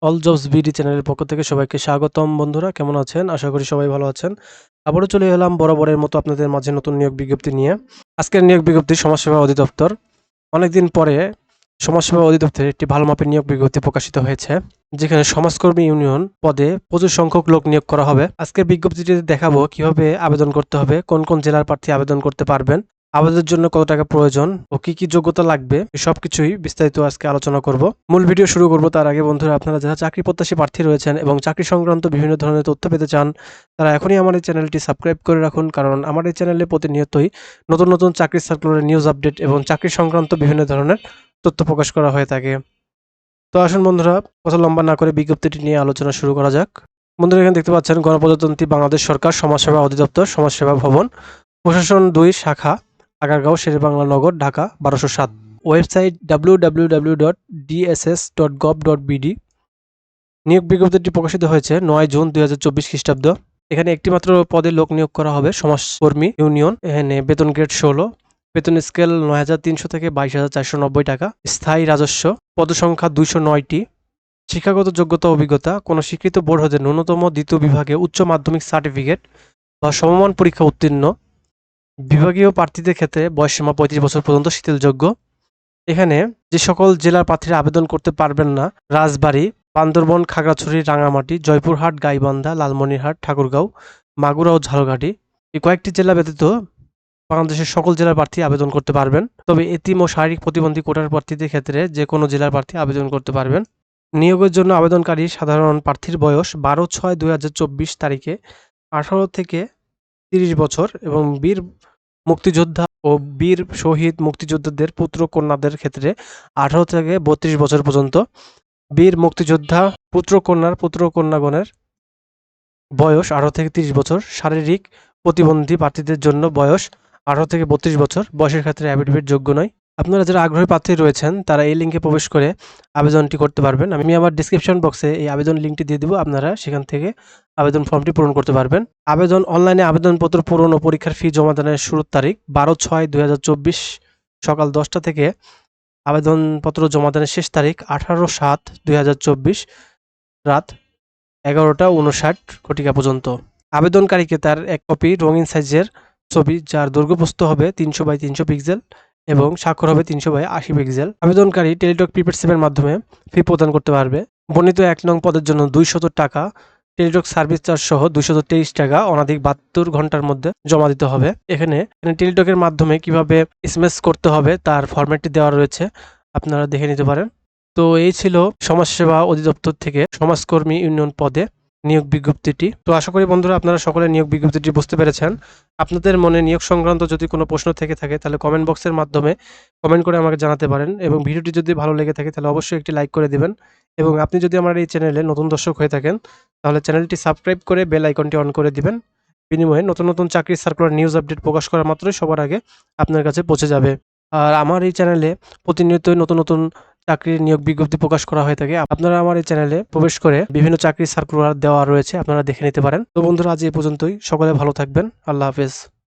All jobs BD চ্যানেলের পক্ষ থেকে সবাইকে স্বাগতম। বন্ধুরা কেমন আছেন? আশা করি সবাই ভালো আছেন। আবারও চলে এলাম বরাবরের মতো আপনাদের মাঝে নতুন নিয়োগ বিজ্ঞপ্তি নিয়ে। আজকের নিয়োগ বিজ্ঞপ্তি সমাজসেবা অধিদপ্তর। অনেকদিন পরে সমাজসেবা অধিদপ্তরে একটি ভালো মাপের নিয়োগ বিজ্ঞপ্তি প্রকাশিত হয়েছে, যেখানে সমাজকর্মী ইউনিয়ন পদে প্রচুর সংখ্যক লোক নিয়োগ করা হবে। আজকের বিজ্ঞপ্তিটিতে দেখাবো কিভাবে আবেদন করতে হবে, কোন কোন জেলার প্রার্থী আবেদন করতে পারবেন, আবেদনের জন্য কত টাকা প্রয়োজন ও কি কি যোগ্যতা লাগবে, সবকিছুই বিস্তারিত আজকে আলোচনা করব। মূল ভিডিও শুরু করব তার আগে বন্ধুরা, আপনারা যারা চাকরি প্রত্যাশী প্রার্থী রয়েছেন এবং চাকরি সংক্রান্ত বিভিন্ন ধরনের তথ্য পেতে চান, তারা এখনই আমার এই চ্যানেলটি সাবস্ক্রাইব করে রাখুন, কারণ আমার এই চ্যানেলে প্রতিনিয়তই নতুন নতুন চাকরি সার্কুলারের নিউজ আপডেট এবং চাকরি সংক্রান্ত বিভিন্ন ধরনের তথ্য প্রকাশ করা হয়ে থাকে। তো আসুন বন্ধুরা, কথা লম্বা না করে বিজ্ঞপ্তিটি নিয়ে আলোচনা শুরু করা যাক। বন্ধুরা এখানে দেখতে পাচ্ছেন গণপ্রজাতন্ত্রী বাংলাদেশ সরকার সমাজসেবা অধিদপ্তর, সমাজসেবা ভবন, প্রশাসন ২ শাখা, আগারগাঁও, শেরেবাংলা নগর, ঢাকা ১২০৭। Website www.dss.gov.bd। নিয়োগ বিজ্ঞপ্তিটি প্রকাশিত হয়েছে ৯ জুন ২০২৪ খ্রিস্টাব্দ। এখানে একটিমাত্র পদে লোক নিয়োগ করা হবে, সমাজকর্মী ইউনিয়ন। এখানে বেতন গ্রেড ১৬, বেতন স্কেল ৯,৩০০ থেকে ২২,৪৯০ টাকা। স্থায়ী রাজস্ব, পদসংখ্যা ২০৯টি। শিক্ষাগত যোগ্যতা অভিজ্ঞতা, কোনো স্বীকৃত বোর্ড হতে ন্যূনতম দ্বিতীয় বিভাগে উচ্চ মাধ্যমিক সার্টিফিকেট বা সমমান পরীক্ষা উত্তীর্ণ। বিভাগীয় প্রার্থীদের ক্ষেত্রে বয়সসীমা ৩৫ বছর পর্যন্ত শিথিলযোগ্য। এখানে যে সকল জেলার প্রার্থীরা আবেদন করতে পারবেন না: রাজবাড়ী, বান্দরবন, খাগড়াছড়ি, রাঙামাটি, জয়পুরহাট, গাইবান্ধা, লালমনিরহাট, ঠাকুরগাঁও, মাগুরা ও ঝালকাঠি। এই কয়েকটি জেলা ব্যতীত বাংলাদেশের সকল জেলার প্রার্থী আবেদন করতে পারবেন। তবে এতিম ও শারীরিক প্রতিবন্ধী কোটার প্রার্থীদের ক্ষেত্রে যে কোনো জেলার প্রার্থী আবেদন করতে পারবেন। নিয়োগের জন্য আবেদনকারী সাধারণ প্রার্থীর বয়স ১২/৬/২০২৪ তারিখে ১৮ থেকে ৩০ বছর এবং বীর মুক্তিযোদ্ধা ও বীর শহীদ মুক্তিযোদ্ধাদের পুত্র কন্যাদের ক্ষেত্রে ১৮ থেকে ৩২ বছর পর্যন্ত। বীর মুক্তিযোদ্ধা পুত্র কন্যাগণের বয়স ১৮ থেকে ৩০ বছর। শারীরিক প্রতিবন্ধী প্রার্থীদের জন্য বয়স ১৮ থেকে ৩২ বছর। বয়সের ক্ষেত্রে অ্যাফিডেভিট যোগ্য নয়। আপনারা যারা আগ্রহী প্রার্থী রয়েছেন তারা এই লিঙ্কে প্রবেশ করে আবেদনটি করতে পারবেন। আমি আমার ডিসক্রিপশন বক্সে এই আবেদন লিঙ্কটি দিয়ে দেবো, আপনারা সেখান থেকে আবেদন ফর্মটি পূরণ করতে পারবেন। অনলাইনে আবেদনপত্র পূরণ ও পরীক্ষার ফি জমা দানের শুরুর তারিখ ১২/৬/২০২৪ সকাল ১০টা থেকে আবেদনপত্র জমা দানের শেষ তারিখ ১৮/৭/২০২৪ রাত ১১টা ৫৯ পর্যন্ত। আবেদনকারীকে তার এক কপি রঙিন সাইজের ছবি, যার দৈর্ঘ্য হবে ৩০০x৩০০ পিক্সেল এবং স্বাক্ষর হবে ৩০০x৮০ পিক্সেল। আবেদনকারী টেলিটক প্রিপেড সিমের মাধ্যমে ফি প্রদান করতে পারবে। বর্ণিত ১ নং পদের জন্য ২০০ টাকা টেলিটক সার্ভিস চার্জ সহ ২২৩ টাকা অনধিক ৭২ ঘন্টার মধ্যে জমা দিতে হবে। এখানে টেলিটকের মাধ্যমে কিভাবে এসএমএস করতে হবে তার ফরম্যাটটি দেওয়া রয়েছে, আপনারা দেখে নিতে পারেন। তো এই ছিল সমাজসেবা অধিদপ্তর থেকে সমাজকর্মী ইউনিয়ন পদে নিয়োগ বিজ্ঞপ্তিটি। তো আশা করি বন্ধুরা আপনারা সকলে নিয়োগ বিজ্ঞপ্তিটি বুঝতে পেরেছেন। আপনাদের মনে নিয়োগ সংক্রান্ত যদি কোনো প্রশ্ন থেকে থাকে তাহলে কমেন্ট বক্সের মাধ্যমে কমেন্ট করে আমাকে জানাতে পারেন, এবং ভিডিওটি যদি ভালো লেগে থাকে তাহলে অবশ্যই একটি লাইক করে দিবেন। এবং আপনি যদি আমার এই চ্যানেলে নতুন দর্শক হয়ে থাকেন তাহলে চ্যানেলটি সাবস্ক্রাইব করে বেল আইকনটি অন করে দিবেন। বিনিময়ে নতুন নতুন চাকরির সার্কুলার নিউজ আপডেট প্রকাশ করা মাত্রই সবার আগে আপনার কাছে পৌঁছে যাবে। আর আমার এই চ্যানেলে প্রতিনিয়তই নতুন নতুন চাকরির নিয়োগ বিজ্ঞপ্তি প্রকাশ করা হয়ে থাকে। আপনারা আমার এই চ্যানেলে প্রবেশ করে বিভিন্ন চাকরির সার্কুলার দেওয়া রয়েছে, আপনারা দেখে নিতে পারেন। তো বন্ধুরা আজ এই পর্যন্তই, সকলে ভালো থাকবেন। আল্লাহ হাফেজ।